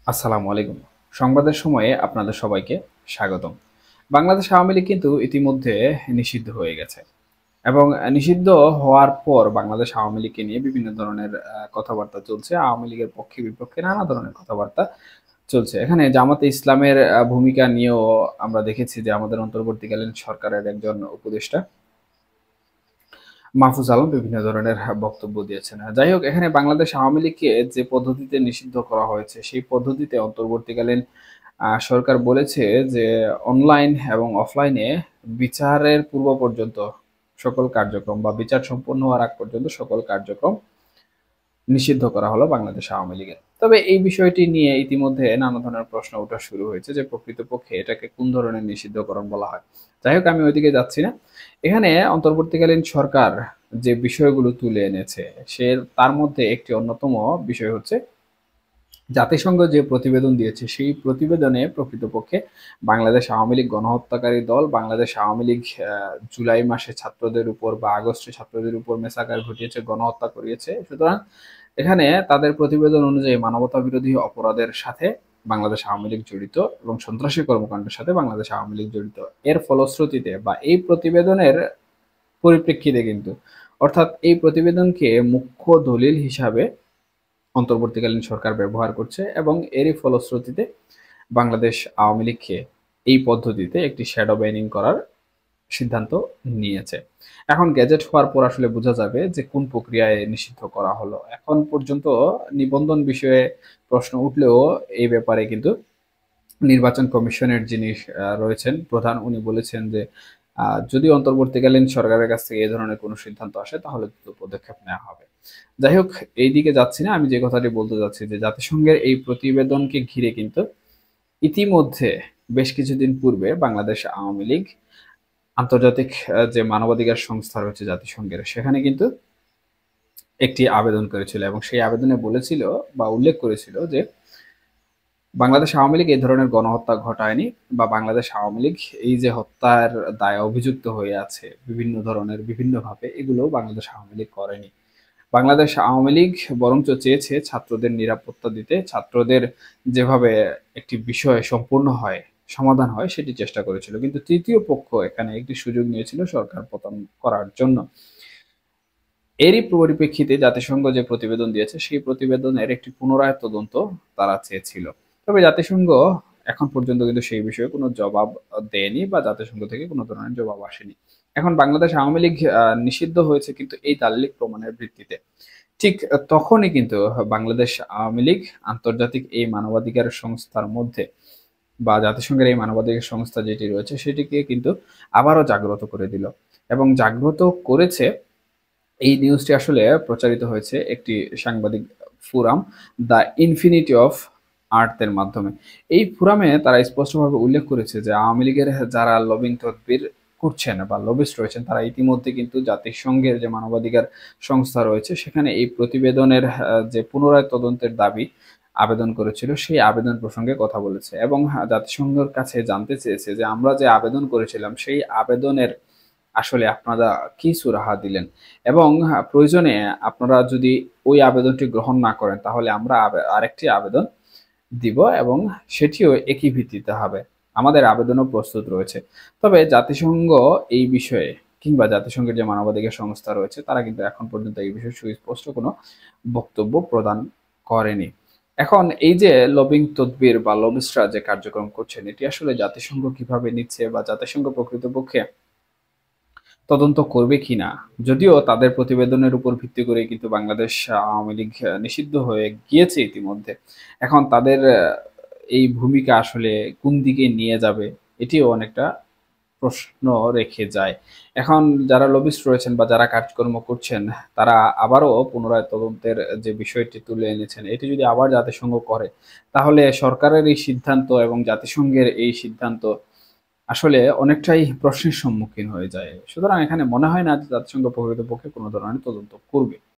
আসসালামু আলাইকুম। সংবাদের সময়ে আপনাদের সবাইকে স্বাগতম। বাংলাদেশ আওয়ামী লীগ কিন্তু ইতিমধ্যে নিষিদ্ধ হয়ে গেছে এবং নিষিদ্ধ হওয়ার পর বাংলাদেশ আওয়ামী লীগকে নিয়ে বিভিন্ন ধরনের কথাবার্তা চলছে। আওয়ামী লীগের পক্ষে বিপক্ষে নানা ধরনের কথাবার্তা চলছে। এখানে জামাতে ইসলামের ভূমিকা নিয়েও আমরা দেখেছি যে আমাদের অন্তর্বর্তীকালীন সরকারের একজন উপদেষ্টা মাহফুজ আলম বিভিন্ন ধরনের বক্তব্য দিয়েছেন। যাই হোক, এখানে বাংলাদেশ আওয়ামী লীগকে যে পদ্ধতিতে নিষিদ্ধ করা হয়েছে সেই পদ্ধতিতে অন্তর্বর্তীকালীন সরকার বলেছে যে অনলাইন এবং অফলাইনে বিচারের পূর্ব পর্যন্ত সকল কার্যক্রম বা বিচার সম্পন্ন হওয়ার আগ পর্যন্ত সকল কার্যক্রম নিষিদ্ধ করা হলো বাংলাদেশ আওয়ামী লীগের। তবে এই বিষয়টি নিয়ে ইতিমধ্যে নানা ধরনের প্রশ্ন ওঠা শুরু হয়েছে যে প্রকৃতপক্ষে এটাকে কোন ধরনের নিষিদ্ধকরণ বলা হয়। যাই হোক, আমি ওইদিকে যাচ্ছি না। এখানে অন্তর্বর্তীকালীন সরকার যে বিষয়গুলো তুলে এনেছে সে তার মধ্যে একটি অন্যতম বিষয় হচ্ছে জাতিসংঘ যে প্রতিবেদন দিয়েছে সেই প্রতিবেদনে প্রকৃতপক্ষে বাংলাদেশ আওয়ামী লীগ গণহত্যাকারী দল। বাংলাদেশ আওয়ামী লীগ জুলাই মাসে ছাত্রদের উপর বা আগস্টে ছাত্রদের উপর মেসাকার ঘটিয়েছে, গণহত্যা করিয়েছে। সুতরাং এখানে তাদের প্রতিবেদন অনুযায়ী মানবতা বিরোধী অপরাধের সাথে বাংলাদেশ আওয়ামী লীগ জড়িত এবং সন্ত্রাসী কর্মকাণ্ডের সাথে বাংলাদেশ আওয়ামী লীগ জড়িত। এর ফলশ্রুতিতে বা এই প্রতিবেদনের পরিপ্রেক্ষিতে কিন্তু, অর্থাৎ এই প্রতিবেদনকে মুখ্য দলিল হিসাবে অন্তর্বর্তীকালীন সরকার ব্যবহার করছে এবং এরই ফলশ্রুতিতে বাংলাদেশ আওয়ামী লীগকে এই পদ্ধতিতে একটি শ্যাডো ব্যানিং করার সিদ্ধান্ত নিয়েছে। এখন গ্যাজেট হওয়ার পর আসলে বোঝা যাবে যে কোন প্রক্রিয়ায় নিষিদ্ধ করা হলো। এখন পর্যন্ত নিবন্ধন বিষয়ে প্রশ্ন উঠলেও এই ব্যাপারে কিন্তু নির্বাচন কমিশনের যিনি রয়েছেন প্রধান, উনি বলেছেন যে যদি অন্তর্বর্তীকালীন সরকারের কাছ থেকে এই ধরনের কোনো সিদ্ধান্ত আসে তাহলে দ্রুত পদক্ষেপ নেওয়া হবে। যাই হোক, এই দিকে যাচ্ছি না। আমি যে কথাটি বলতে যাচ্ছি যে জাতিসংঘের এই প্রতিবেদনকে ঘিরে কিন্তু ইতিমধ্যে বেশ কিছুদিন পূর্বে বাংলাদেশ আওয়ামী লীগ আন্তর্জাতিক যে মানবাধিকার সংস্থা রয়েছে জাতিসংঘের, সেখানে কিন্তু একটি আবেদন করেছিল এবং সেই আবেদনে বলেছিল বা উল্লেখ করেছিল যে বাংলাদেশ আওয়ামী লীগ এই ধরনের গণহত্যা ঘটায়নি বা বাংলাদেশ আওয়ামী লীগ এই যে হত্যার দায়ে অভিযুক্ত হয়ে আছে বিভিন্ন ধরনের বিভিন্নভাবে, এগুলো বাংলাদেশ আওয়ামী লীগ করেনি। বাংলাদেশ আওয়ামী লীগ বরঞ্চ চেয়েছে ছাত্রদের নিরাপত্তা দিতে, ছাত্রদের যেভাবে একটি বিষয় সম্পূর্ণ হয়, সমাধান হয় সেটি চেষ্টা করেছিল। কিন্তু তৃতীয় পক্ষ এখানে একটি সুযোগ নিয়েছিল সরকার পতন করার জন্য। এরই পরিপ্রেক্ষিতে জাতিসংঘ যে প্রতিবেদন দিয়েছে সেই প্রতিবেদনের একটি পুনরায় তদন্ত তারা চেয়েছিল। তবে জাতিসংঘ এখন পর্যন্ত কিন্তু সেই বিষয়ে কোনো জবাব দেয়নি বা জাতিসংঘ থেকে কোনো ধরনের জবাব আসেনি। এখন বাংলাদেশ আওয়ামী লীগ নিষিদ্ধ হয়েছে কিন্তু এই দালিলিক প্রমাণের ভিত্তিতে। ঠিক তখনই কিন্তু বাংলাদেশ আওয়ামী লীগ আন্তর্জাতিক এই মানবাধিকার সংস্থার মধ্যে বা জাতিসংঘের এই মানবাধিকার সংস্থা যেটি রয়েছে সেটিকে কিন্তু আবারও জাগ্রত করে দিল এবং জাগ্রত করেছে। এই নিউজটি আসলে প্রচারিত হয়েছে একটি সাংবাদিক forum, the infinity of earth এর মাধ্যমে। এই ফোরামে তারা স্পষ্টভাবে উল্লেখ করেছে যে আওয়ামী লীগের যারা লবিং তদবির করছেন বা লবিস্ট রয়েছেন তারা ইতিমধ্যে কিন্তু জাতিসংঘের যে মানবাধিকার সংস্থা রয়েছে সেখানে এই প্রতিবেদনের যে পুনরায় তদন্তের দাবি আবেদন করেছিল সেই আবেদন প্রসঙ্গে কথা বলেছে এবং জাতিসংঘের কাছে জানতে চেয়েছে যে আমরা যে আবেদন করেছিলাম সেই আবেদনের আসলে আপনারা কি সুরাহা দিলেন এবং প্রয়োজনে আপনারা যদি ওই আবেদনটি গ্রহণ না করেন তাহলে আমরা আরেকটি আবেদন দিব এবং সেটিও একই ভিত্তিতে হবে। আমাদের আবেদনও প্রস্তুত রয়েছে। তবে জাতিসংঘ এই বিষয়ে কিংবা জাতিসংঘের যে মানবাধিকার সংস্থা রয়েছে তারা কিন্তু এখন পর্যন্ত এই বিষয়ে সুস্পষ্ট কোনো বক্তব্য প্রদান করেনি। এখন এই যে লবিং তদবির বা লবিস্টরা যে কার্যক্রম করছেন এটি আসলে জাতিসংঘ কিভাবে নিচ্ছে বা জাতিসংঘ প্রকৃতপক্ষে তদন্ত করবে কিনা, যদিও তাদের প্রতিবেদনের উপর ভিত্তি করে কিন্তু বাংলাদেশ আওয়ামী লীগ নিষিদ্ধ হয়ে গিয়েছে ইতিমধ্যে। এখন তাদের এই ভূমিকা আসলে কোন দিকে নিয়ে যাবে এটিও অনেকটা প্রশ্ন রেখে যায়। এখন যারা লবিস্ট রয়েছেন বা যারা কাজকর্ম করছেন তারা আবারও পুনরায় তদন্তের যে বিষয়টি তুলে এনেছেন এটি যদি আবার জাতিসংঘ করে তাহলে সরকারের এই সিদ্ধান্ত এবং জাতিসংঘের এই সিদ্ধান্ত আসলে অনেকটাই প্রশ্নের সম্মুখীন হয়ে যায়। সুতরাং এখানে মনে হয় না যে জাতিসংঘ প্রকৃতপক্ষে কোনো ধরনের তদন্ত করবে।